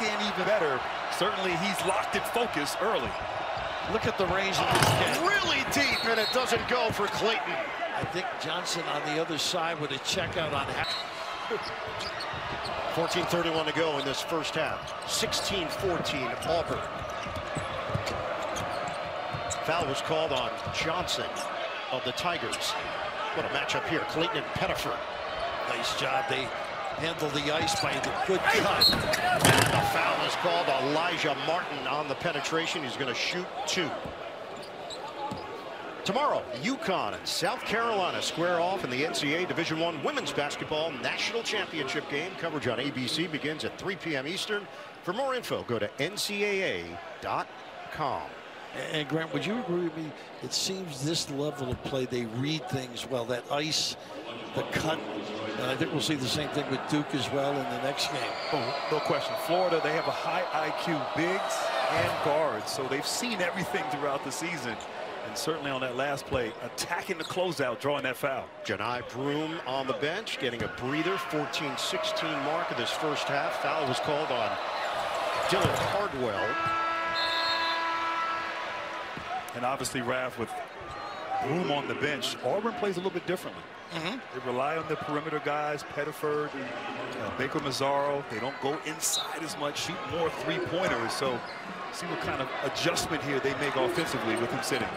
back in even better. Certainly, he's locked in focus early. Look at the range of this kid. Really deep, and it doesn't go for Clayton. I think Johnson on the other side with a checkout on half. 14:31 to go in this first half. 16-14 Auburn. Foul was called on Johnson of the Tigers. What a matchup here. Clayton and Pettiford. Nice job. They handle the ice by the good cut. And the foul is called. Elijah Martin on the penetration. He's going to shoot 2. Tomorrow, UConn and South Carolina square off in the NCAA Division I Women's Basketball National Championship game. Coverage on ABC begins at 3 p.m. Eastern. For more info, go to ncaa.com. And Grant, would you agree with me? It seems this level of play, they read things well. That ice, the cut, and I think we'll see the same thing with Duke as well in the next game. Oh, no question. Florida, they have a high IQ bigs and guards, so they've seen everything throughout the season. And certainly on that last play, attacking the closeout, drawing that foul. Janai Broome on the bench, getting a breather. 14-16 mark of this first half. Foul was called on Dylan Cardwell. And obviously, Raph, with Broome on the bench, Auburn plays a little bit differently. They rely on the perimeter guys, Pettiford, Baker Mazzaro. They don't go inside as much, shoot more three-pointers. So see what kind of adjustment here they make offensively with him sitting.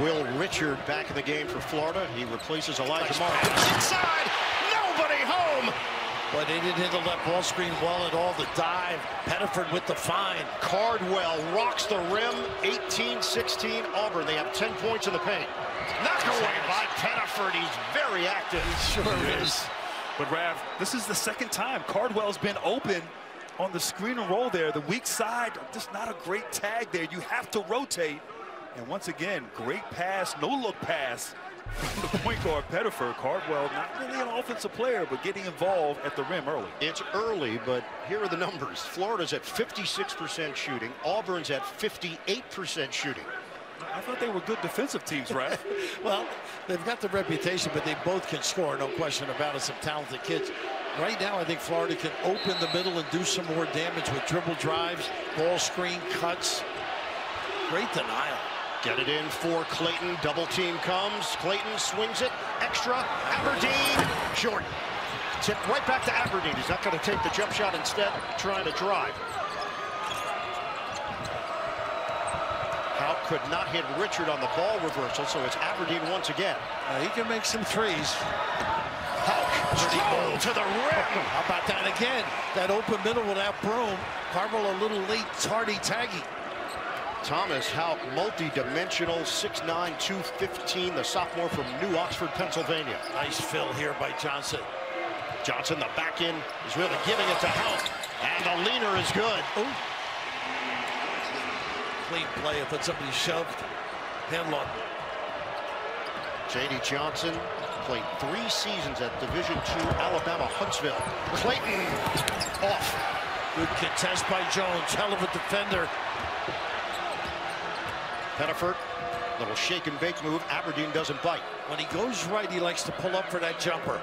Will Richard back in the game for Florida. He replaces Elijah Martin. Inside, nobody home. But they didn't handle that ball screen well at all. The dive, Pettiford with the find. Cardwell rocks the rim. 18-16 Auburn. They have 10 points in the paint. Knocked away by Pettiford. He's very active. He sure is. But Raph, this is the second time Cardwell's been open on the screen and roll there. The weak side, just not a great tag there. You have to rotate. And once again, great pass, no-look pass from the point guard Pettiford. Cardwell, not really an offensive player, but getting involved at the rim early. It's early, but here are the numbers. Florida's at 56% shooting. Auburn's at 58% shooting. I thought they were good defensive teams, right? Well, they've got the reputation, but they both can score, no question about it. Some talented kids. Right now, I think Florida can open the middle and do some more damage with dribble drives, ball screen cuts. Great denial. Get it in for Clayton. Double team comes. Clayton swings it. Extra. Aberdeen. Short. Tip right back to Aberdeen. He's not going to take the jump shot, instead trying to drive. Houck could not hit Richard on the ball reversal, so it's Aberdeen once again. He can make some threes. Houck strong to the rim. How about that again? That open middle without Broome. Cardwell a little late, tardy tagging. Thomas Houck, multi-dimensional, 6'9", 215, the sophomore from New Oxford, Pennsylvania. Nice fill here by Johnson. Johnson, the back end, is really giving it to Houck. And the leaner is good. Ooh. Clean play. I thought somebody shoved Hanlock. J.D. Johnson played 3 seasons at Division II Alabama Huntsville. Clayton off. Good contest by Jones. Hell of a defender. Pettiford, little shake and bake move. Aberdeen doesn't bite. When he goes right, he likes to pull up for that jumper.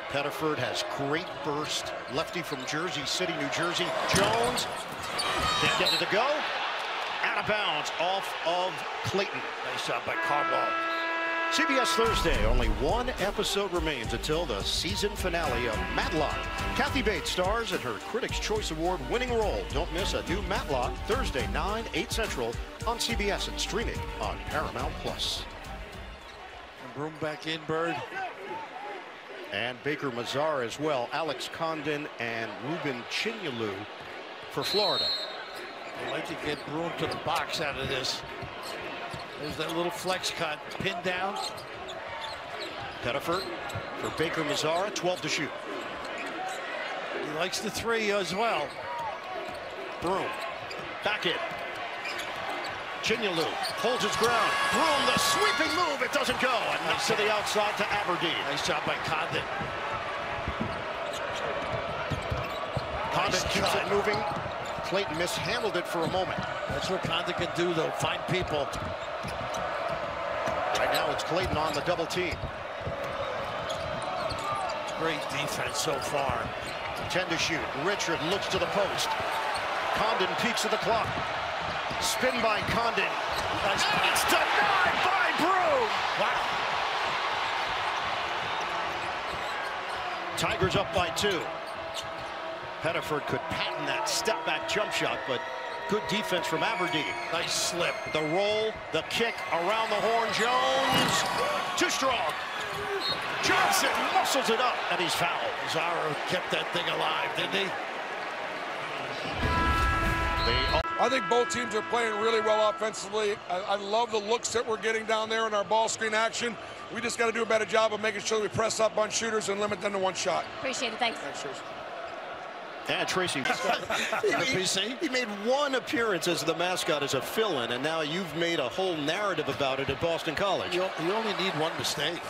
Pettiford has great burst. Lefty from Jersey City, New Jersey. Jones can't get it to go. Out of bounds off of Clayton. Nice shot by Cardwell. CBS Thursday. Only one episode remains until the season finale of Matlock. Kathy Bates stars in her Critics' Choice Award winning role. Don't miss a new Matlock Thursday, 9, 8 Central on CBS and streaming on Paramount+. And Broome back in, Bird. And Baker Mazzar as well. Alex Condon and Ruben Chinyelu for Florida. They like to get Broome to the box out of this. There's that little flex cut, pinned down. Pettiford for Baker Mazzara, 12 to shoot. He likes the 3 as well. Broome, back in. Chinyelu holds his ground. Broome, the sweeping move, it doesn't go. And knocks to the outside to Aberdeen. Nice job by Condon. Condon keeps it moving. Clayton mishandled it for a moment. That's what Condon can do, though, find people. Right now it's Clayton on the double team. Great defense so far. 10 to shoot. Richard looks to the post. Condon peeks at the clock. Spin by Condon. And it's denied by Broom. Wow. Tigers up by 2. Pettiford could patent that step-back jump shot, but good defense from Aberdeen. Nice slip. The roll, the kick around the horn. Jones, too strong. Johnson muscles it up, and he's fouled. Zara kept that thing alive, didn't he? I think both teams are playing really well offensively. I love the looks that we're getting down there in our ball screen action. We just got to do a better job of making sure we press up on shooters and limit them to one shot. Appreciate it. Thanks. Thanks, Tracy. And Tracy, he made one appearance as the mascot as a fill-in, and now you've made a whole narrative about it at Boston College. You only need one mistake.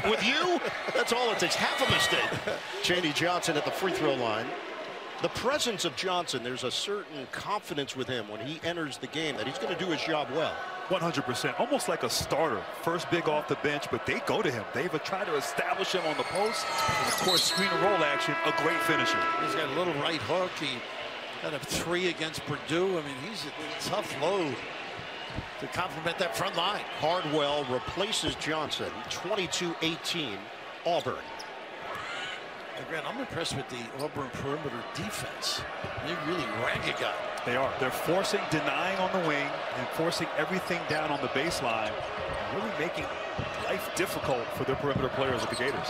With you, that's all it takes, half a mistake. Chaney Johnson at the free throw line. The presence of Johnson, there's a certain confidence with him when he enters the game that he's going to do his job well. 100%, almost like a starter. First big off the bench, but they go to him. They've tried to establish him on the post. And of course, screen and roll action, a great finisher. He's got a little right hook. He got a 3 against Purdue. I mean, he's a tough load to complement that front line. Hardwell replaces Johnson, 22-18, Auburn. Grant, I'm impressed with the Auburn perimeter defense. They really rang a guy. They are. They're forcing, denying on the wing, and forcing everything down on the baseline, and really making life difficult for their perimeter players at the Gators.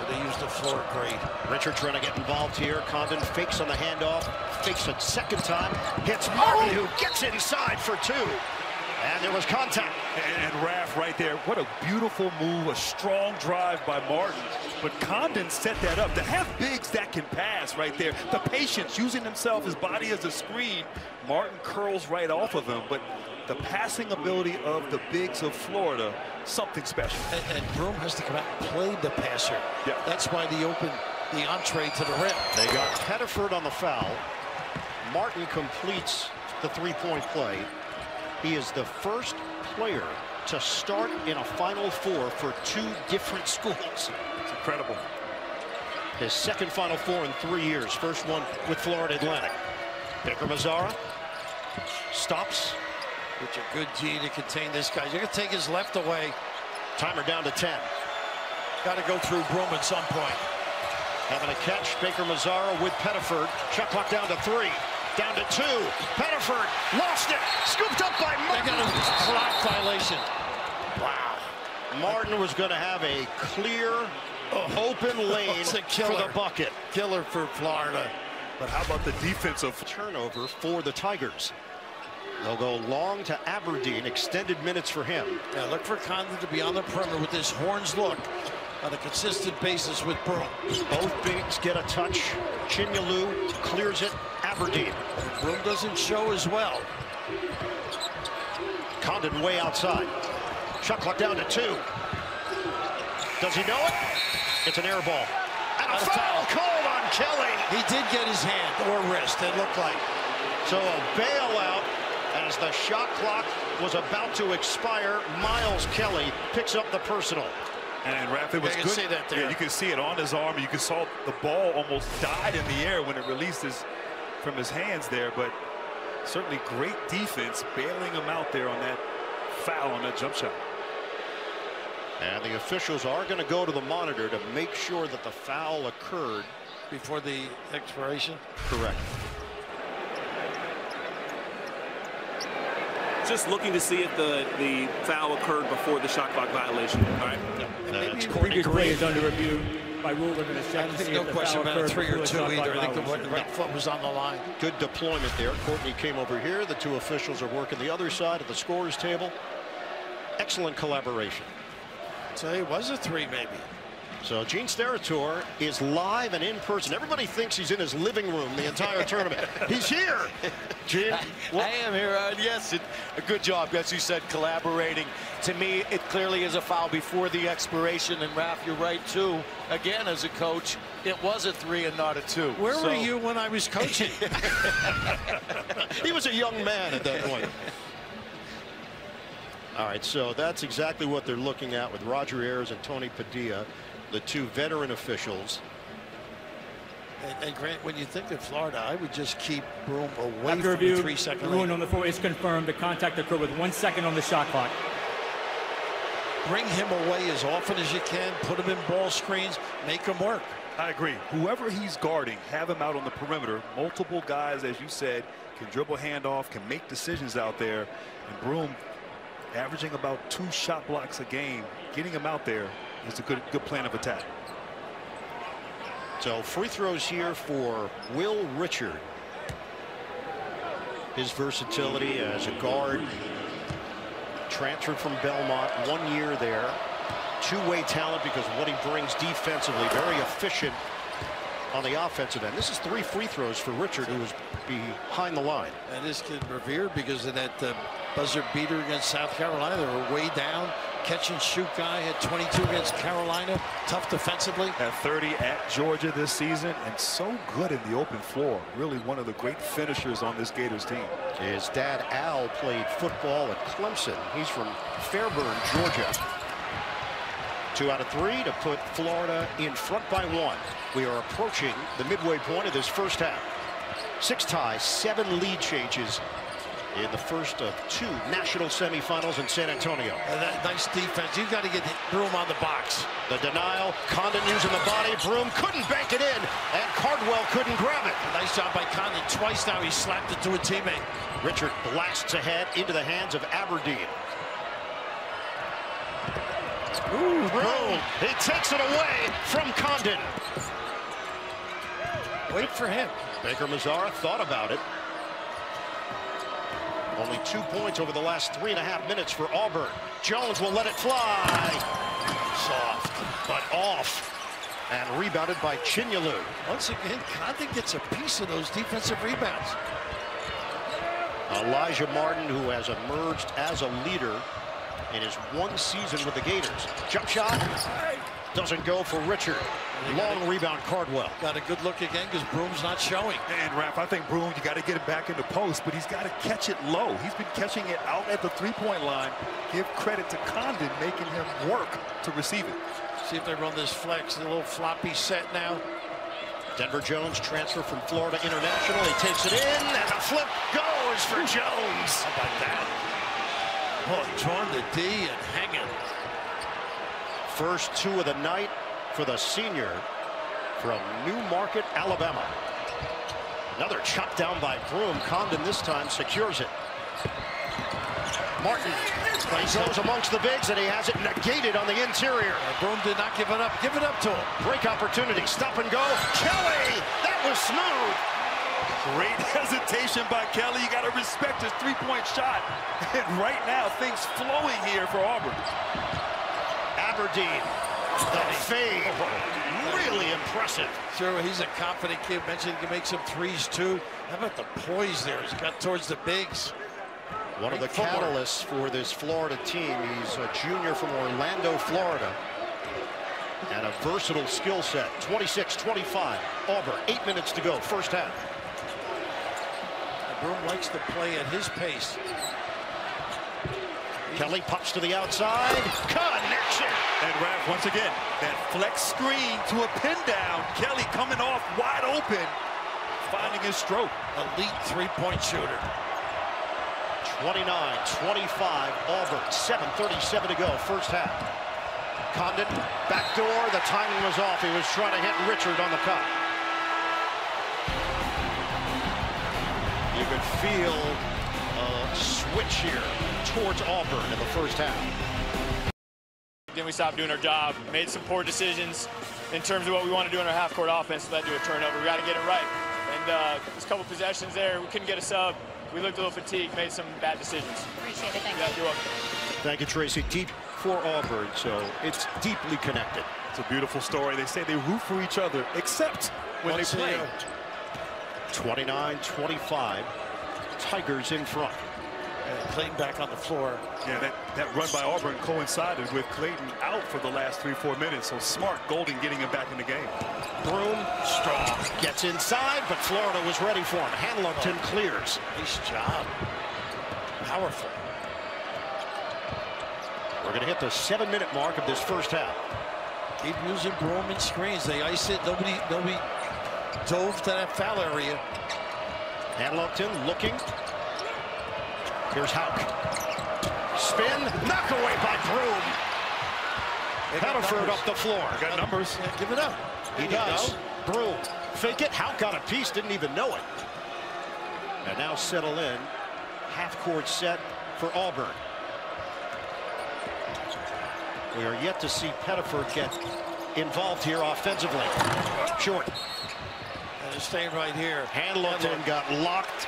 They use the floor great. Richard trying to get involved here. Condon fakes on the handoff, fakes a second time, hits Martin, who gets inside for 2. And there was contact. And Raff right there. What a beautiful move, a strong drive by Martin. But Condon set that up. To have bigs that can pass right there. The patience, using himself, his body as a screen. Martin curls right off of him. But the passing ability of the bigs of Florida, something special. And Broom has to come out and play the passer. Yeah. That's why the entree to the rim. They got Pettiford on the foul. Martin completes the 3-point play. He is the first player to start in a Final Four for 2 different schools. It's incredible. His second Final Four in 3 years. First one with Florida Atlantic. Baker Mazzara stops. Which a good G to contain this guy. You're going to take his left away. Timer down to 10. Got to go through Broom at some point. Having a catch, Baker Mazzara with Pettiford. Shot clock down to 3. Down to 2. Pettiford lost it. Scooped up by Martin. They got a clock violation. Wow. Martin was going to have a clear, open lane for the bucket. Killer for Florida. But how about the defensive turnover for the Tigers? They'll go long to Aberdeen. Extended minutes for him. Yeah, look for Condon to be on the perimeter with this horns look on a consistent basis with Broom. Both bigs get a touch. Chinyelu clears it. Aberdeen. Broom doesn't show as well. Condon way outside. Shot clock down to 2. Does he know it? It's an air ball. And a foul called on Kelly. He did get his hand or wrist, it looked like. So a bailout as the shot clock was about to expire. Miles Kelly picks up the personal. And Raff, it was good. good. See that there. Yeah, you can see it on his arm. You can saw the ball almost died in the air when it released from his hands there. But certainly great defense, bailing him out there on that foul on that jump shot. And the officials are going to go to the monitor to make sure that the foul occurred before the expiration. Correct. Just looking to see if the foul occurred before the shot clock violation. All right. That's Previous play is under review by rule. They're going to check I to think see no if the question foul about a occurred 3 or before 2 the shot either. clock I think the violation. right foot was on the line. Good deployment there. Courtney came over here. The 2 officials are working the other side of the scorer's table. Excellent collaboration. So it was a 3 maybe. So Gene Steratore is live and in person. Everybody thinks he's in his living room the entire tournament. He's here. Gene, I am here. Yes, a good job, as you said, collaborating. To me, it clearly is a foul before the expiration. And Raph, you're right too. Again, as a coach, it was a 3 and not a 2. Where were you when I was coaching? He was a young man at that point. All right, so that's exactly what they're looking at with Roger Ayers and Tony Padilla, the 2 veteran officials. And Grant, when you think of Florida, I would just keep Broome away After from review, the 3-second the ruling line. on the floor is confirmed. The contact occurred with 1 second on the shot clock. Bring him away as often as you can. Put him in ball screens. Make him work. I agree. Whoever he's guarding, have him out on the perimeter. Multiple guys, as you said, can dribble handoff, can make decisions out there. And Broome averaging about 2 shot blocks a game. Getting him out there is a good plan of attack. So free throws here for Will Richard. His versatility as a guard. Transferred from Belmont, 1 year there. Two-way talent because of what he brings defensively. Very efficient on the offensive end. This is 3 free throws for Richard, who was behind the line. And this kid revered because of that buzzer beater against South Carolina. They were way down. Catch and shoot guy had 22 against Carolina. Tough defensively. At 30 at Georgia this season, and so good in the open floor. Really one of the great finishers on this Gators team. His dad, Al, played football at Clemson. He's from Fairburn, Georgia. 2 out of 3 to put Florida in front by 1. We are approaching the midway point of this first half. 6 ties, 7 lead changes in the first of 2 national semifinals in San Antonio. That nice defense. You've got to get Broome on the box. The denial, Condon using the body. Broome couldn't bank it in, and Cardwell couldn't grab it. Nice job by Condon. Twice now he slapped it to a teammate. Richard blasts ahead into the hands of Aberdeen. Ooh, Broome, he takes it away from Condon. Wait for him. Baker Mazzara thought about it. Only 2 points over the last 3.5 minutes for Auburn. Jones will let it fly. Soft, but off. And rebounded by Chinyalu. Once again, Condon gets a piece of those defensive rebounds. Elijah Martin, who has emerged as a leader in his 1 season with the Gators. Jump shot doesn't go for Richard. Long rebound, Cardwell. Got a good look again because Broome's not showing. And Raph, I think Broome, you got to get him back in the post, but he's got to catch it low. He's been catching it out at the 3-point line. Give credit to Condon making him work to receive it. See if they run this flex, a little floppy set now. Denver Jones, transfer from Florida International. He takes it in, and the flip goes for Jones. How about that? Oh, drawn the D and hanging. First 2 of the night for the senior from Newmarket, Alabama. Another chop down by Broome. Condon this time secures it. Martin, he goes amongst the bigs, and he has it negated on the interior. Broome did not give it up. Give it up to him. Break opportunity, stop and go. Kelly, that was smooth. Great hesitation by Kelly. You got to respect his 3-point shot. And right now, things flowing here for Auburn. Aberdeen, the fade, really impressive. Sure, he's a confident kid. Mentioned he can make some threes too. How about the poise there? He's got towards the bigs. One of the catalysts for this Florida team. He's a junior from Orlando, Florida. And a versatile skill set. 26-25. Auburn, 8 minutes to go, first half. Broome likes to play at his pace. Kelly pops to the outside. Connection. And Raph, once again, that flex screen to a pin down. Kelly coming off wide open, finding his stroke. Elite 3-point shooter. 29-25 Auburn. 7:37 to go, first half. Condon, back door. The timing was off. He was trying to hit Richard on the cut. You could feel a switch here towards Auburn in the first half. Then we stopped doing our job, made some poor decisions in terms of what we want to do in our half-court offense, led to a turnover. We got to get it right. And there's a couple possessions there. We couldn't get a sub. We looked a little fatigued, made some bad decisions. Appreciate it. Thank you. Yeah, you're welcome. Thank you, Tracy. Deep for Auburn, so it's deeply connected. It's a beautiful story. They say they root for each other, except when they play. 29-25. Tigers in front. Clayton back on the floor. Yeah, that run by Auburn coincided with Clayton out for the last 3-4 minutes. So smart, Golden getting him back in the game. Broome, strong, gets inside, but Florida was ready for him. Hamilton clears. Nice job. Powerful. We're going to hit the 7-minute mark of this first half. Keep using Broome in screens. They ice it. Nobody dove to that foul area. Hanlongton looking. Here's Hauk. Spin, knock away by Broom. Pettiford up the floor. Got numbers. Yeah, give it up. He does. Broom, fake it. Hauk got a piece, didn't even know it. And now settle in. Half-court set for Auburn. We are yet to see Pettiford get involved here offensively. Short. And staying right here. Hanlongton got locked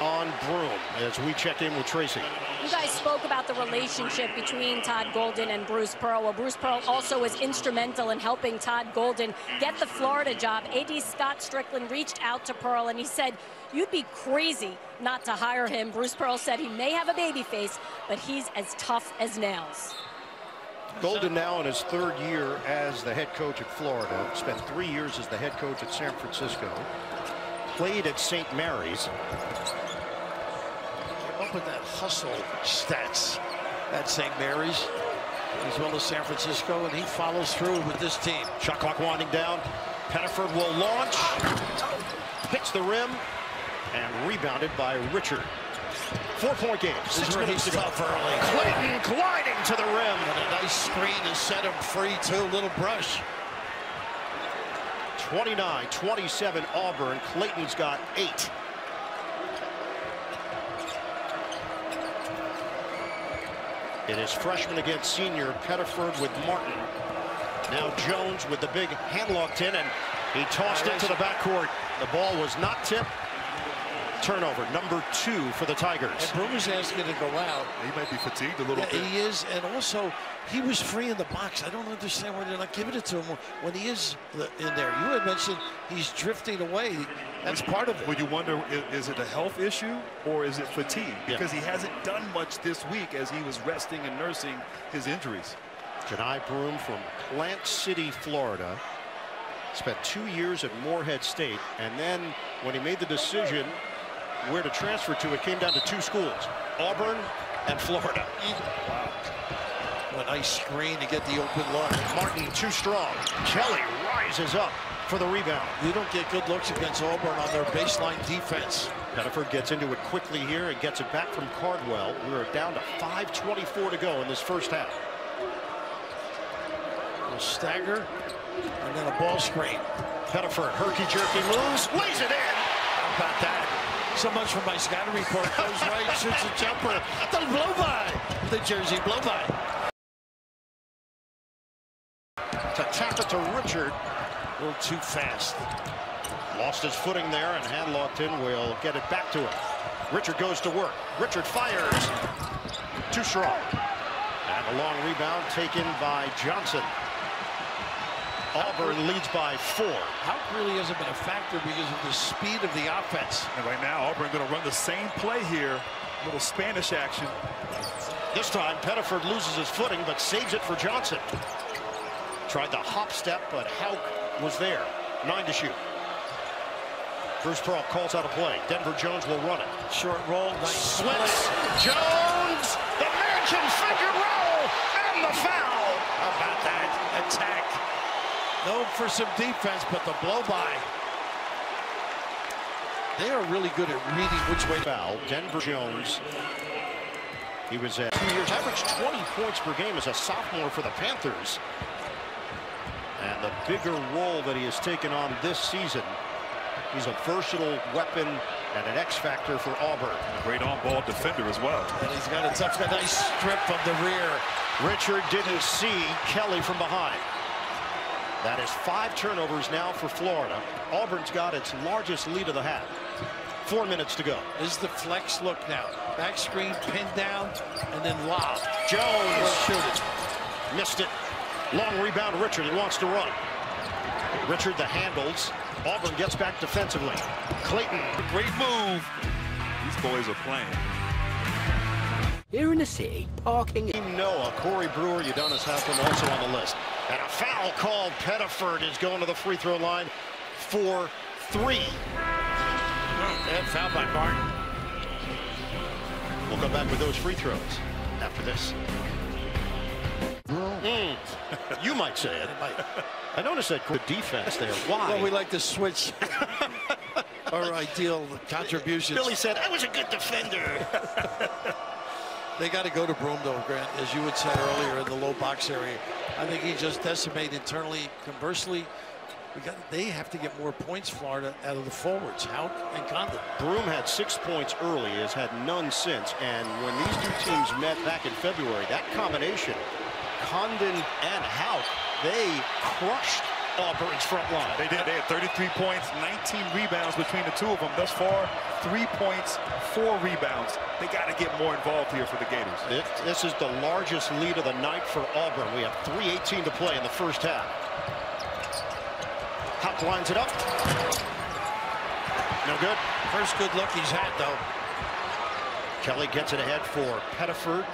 on Broom as we check in with Tracy. You guys spoke about the relationship between Todd Golden and Bruce Pearl. Well, Bruce Pearl also was instrumental in helping Todd Golden get the Florida job. AD Scott Strickland reached out to Pearl and he said, you'd be crazy not to hire him. Bruce Pearl said he may have a baby face, but he's as tough as nails. Golden now in his 3rd year as the head coach at Florida. Spent 3 years as the head coach at San Francisco. Played at St. Mary's. Came up with that hustle stats at St. Mary's as well as San Francisco, and he follows through with this team. Shot clock winding down. Pettiford will launch. Hits the rim and rebounded by Richard. 4-point game. This is where he's tough early. Clayton gliding to the rim. And a nice screen to set him free, too. Little brush. 29-27 Auburn. Clayton's got 8. It is freshman against senior. Pettiford with Martin. Now Jones with the big Hanlongton, and he tossed it to the backcourt. The ball was not tipped. Turnover, number 2 for the Tigers. And Broom is asking to go out. He might be fatigued a little bit. He is, and also he was free in the box. I don't understand why they're not giving it to him when he is in there. You had mentioned he's drifting away. That's part of it. Would you wonder, is it a health issue or is it fatigue? Because he hasn't done much this week as he was resting and nursing his injuries. Johni Broom from Plant City, Florida. Spent 2 years at Morehead State, and then when he made the decision where to transfer to, it came down to 2 schools, Auburn and Florida. Wow. What a nice screen to get the open look. Martin too strong. Kelly rises up for the rebound. You don't get good looks against Auburn on their baseline defense. Pettiford gets into it quickly here and gets it back from Cardwell. We're down to 5:24 to go in this first half. A stagger and then a ball screen. Pettiford, herky-jerky moves, lays it in. How about that? So much for my scouting report. Goes right, shoots a jumper. The blow by. The Jersey blow by. To tap it to Richard. A little too fast. Lost his footing there, and Hanlongton will get it back to him. Richard goes to work. Richard fires. Too strong. And a long rebound taken by Johnson. Auburn leads by 4. Hauk really hasn't been a factor because of the speed of the offense. And right now, Auburn going to run the same play here. Little Spanish action. This time, Pettiford loses his footing, but saves it for Johnson. Tried the hop step, but Hauk was there. 9 to shoot. Bruce Pearl calls out a play. Denver Jones will run it. Short roll, nice Splits. Jones, the mansion figure roll, and the foul. How about that attack? Known for some defense, but the blow-by. They are really good at reading which way. Foul. Denver Jones. He was at 2 years, averaged 20 points per game as a sophomore for the Panthers. And the bigger role that he has taken on this season. He's a versatile weapon and an X factor for Auburn. A great on-ball defender as well. And he's got a nice strip from the rear. Richard didn't see Kelly from behind. That is 5 turnovers now for Florida. Auburn's got its largest lead of the half. 4 minutes to go. This is the flex look now. Back screen, pinned down, and then lob. Jones shoot it. Missed it. Long rebound, Richard. He wants to run. Richard the handles. Auburn gets back defensively. Clayton. Great move. These boys are playing. Here in the city, parking. Team Noah, Corey Brewer, Udonis Haslem also on the list. And a foul called. Pettiford is going to the free throw line for 3. And foul by Martin. We'll come back with those free throws after this. You might say it. I noticed that good defense there. Why? Well, we like to switch our ideal contributions. Billy said, I was a good defender. They got to go to Broom, though, Grant, as you had said earlier, in the low box area. I think he just decimated internally. Conversely, they have to get more points, Florida, out of the forwards, Houck and Condon. Broom had 6 points early, has had none since. And when these two teams met back in February, that combination, Condon and Houck, they crushed Auburn's front line. They did. They had 33 points, 19 rebounds between the two of them. Thus far, 3 points, 4 rebounds. They got to get more involved here for the Gators. This is the largest lead of the night for Auburn. We have 3:18 to play in the first half. Houck lines it up. No good. First good look he's had, though. Kelly gets it ahead for Pettiford.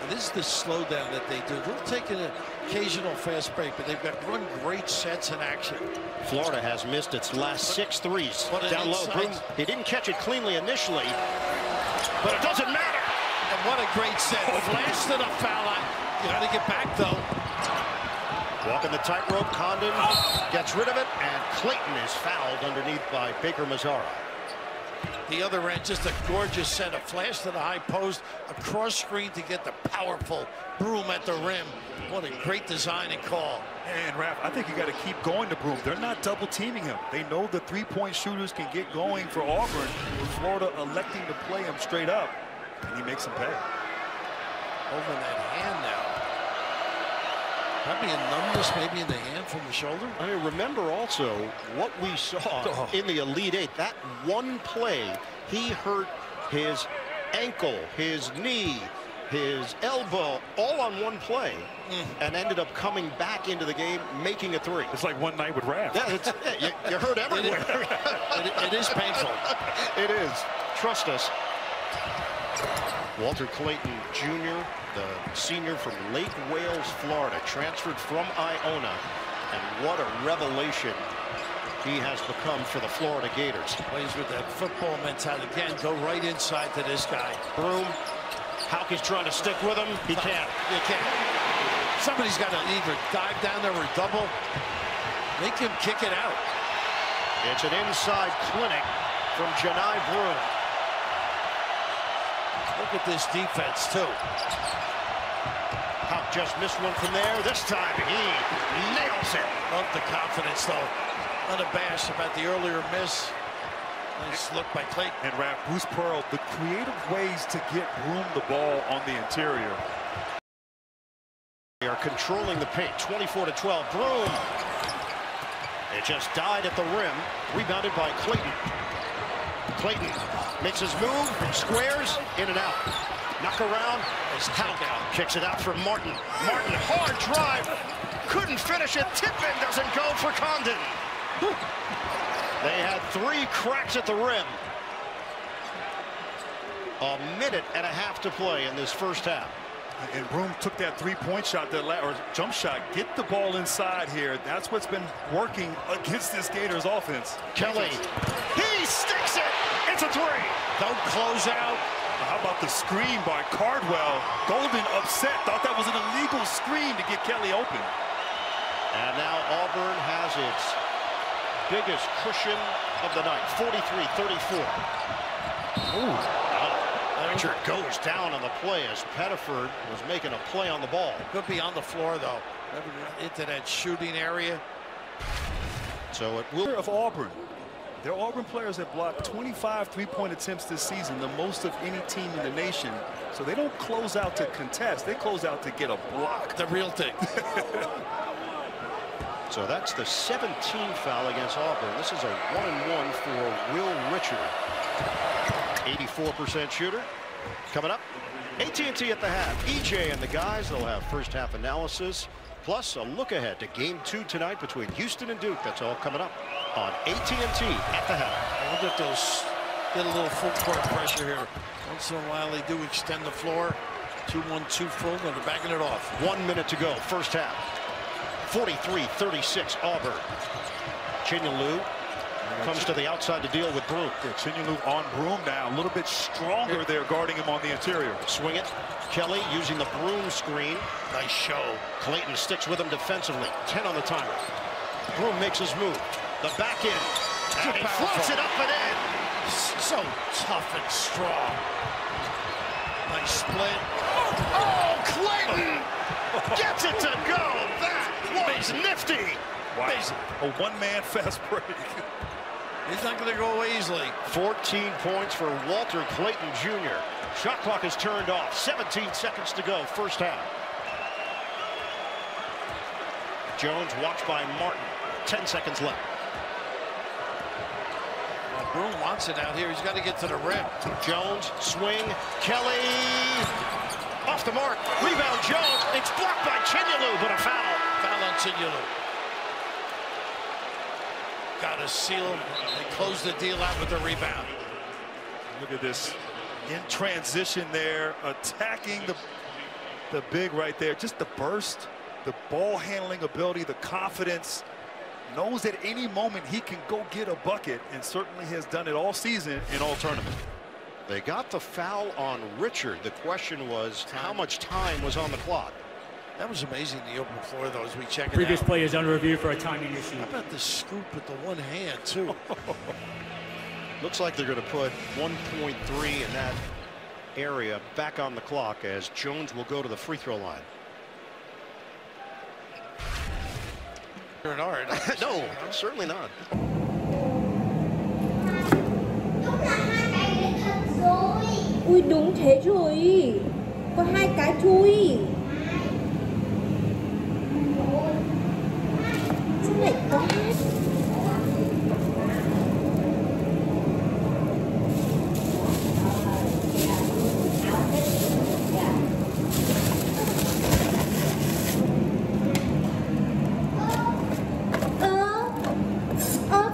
This is the slowdown that they do. They'll take an occasional fast break, but they've got run great sets in action. Florida has missed its last 6 threes. Down low. Broom, he didn't catch it cleanly initially, but it doesn't matter. And what a great set. Flash to the foul line. You got to get back, though. Walking the tightrope, Condon gets rid of it, and Clayton is fouled underneath by Baker Mazzara. The other end, just a gorgeous set. A flash to the high post, a cross screen to get the powerful Broom at the rim. What a great design and call. And Raph, I think you got to keep going to Broom. They're not double teaming him. They know the 3-point shooters can get going for Auburn, with Florida electing to play him straight up, and he makes them pay. Over that hand now. Probably a numbness maybe in the hand from the shoulder. I mean, remember also what we saw in the Elite Eight. That one play, he hurt his ankle, his knee, his elbow, all on one play, and ended up coming back into the game, making a 3. It's like one night with Raph. Yeah, you hurt everywhere. It is painful. It is. Trust us. Walter Clayton Jr., the senior from Lake Wales, Florida, transferred from Iona. And what a revelation he has become for the Florida Gators. Plays with that football mentality. Again, go right inside to this guy. Broom. Houck is trying to stick with him. He can't. He can't. Somebody's got to either dive down there or double. Make him kick it out. It's an inside clinic from Janai Broom. Look at this defense, too. Houck just missed one from there. This time he nails it. Love the confidence, though. Unabashed about the earlier miss. Nice look by Clayton. And Raph, Bruce Pearl, the creative ways to get Broom the ball on the interior. They are controlling the paint. 24-12. Broom. It just died at the rim. Rebounded by Clayton. Clayton makes his move, squares, in and out. Knock around, Houck kicks it out for Martin. Martin, hard drive, couldn't finish it. Tip-in doesn't go for Condon. They had 3 cracks at the rim. A minute and a half to play in this first half. And Broom took that 3-point shot, or jump shot. Get the ball inside here. That's what's been working against this Gators offense. Kelly, he sticks it. It's a 3. Don't close out. How about the screen by Cardwell? Golden upset, thought that was an illegal screen to get Kelly open. And now Auburn has its biggest cushion of the night, 43-34. Archer goes down on the play as Pettiford was making a play on the ball. Could be on the floor, though. Never got into that shooting area. So it will. Of Auburn. Their Auburn players have blocked 25 3-point attempts this season, the most of any team in the nation. So they don't close out to contest. They close out to get a block. The real thing. So that's the 17th foul against Auburn. This is a 1-and-1 for Will Richard. 84% shooter. Coming up, AT&T at the half. EJ and the guys, they'll have first half analysis, plus a look ahead to game 2 tonight between Houston and Duke. That's all coming up on AT&T at the half. I wonder if those get a little full court pressure here. Once in a while they do extend the floor. 2-1-2 full, and they're backing it off. 1 minute to go, first half. 43-36 Auburn. Chinyalu Comes to the outside to deal with Broom. Chinyelu on Broom now. A little bit stronger there guarding him on the interior. Swing it. Kelly using the Broom screen. Nice show. Clayton sticks with him defensively. 10 on the timer. Broom makes his move. The back end. And he floats it up and in. So tough and strong. Nice split. Oh, Clayton gets it to go. That was nifty. Wow. A one-man fast break. He's not going to go away easily. 14 points for Walter Clayton Jr. Shot clock is turned off. 17 seconds to go, first half. Jones watched by Martin. 10 seconds left. Well, Broom wants it out here. He's got to get to the rim. Jones, swing. Kelly off the mark. Rebound Jones. It's blocked by Chinyelu, but a foul. Foul on Chinyelu. Got to seal him. They close the deal out with the rebound. Look at this in transition there, attacking the big right there. Just the burst, the ball handling ability, the confidence. Knows at any moment he can go get a bucket, and certainly has done it all season in all tournaments. They got the foul on Richard. The question was how much time was on the clock. That was amazing, the open floor, though, as we check it Previous out. play is under review for a timing issue. How about the scoop with the one hand, too? Looks like they're going to put 1.3 in that area back on the clock as Jones will go to the free throw line. Bernard. No, certainly not. Ui đúng thế rồi. Có 2 cái thôi. Sao lại có 2?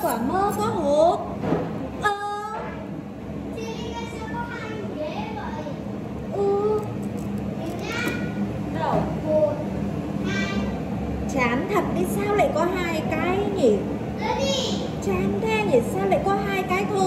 Quả mơ có hộp. Chán thật đi, sao lại có 2 cái nhỉ? Chán thế nhỉ, sao lại có 2 cái thôi?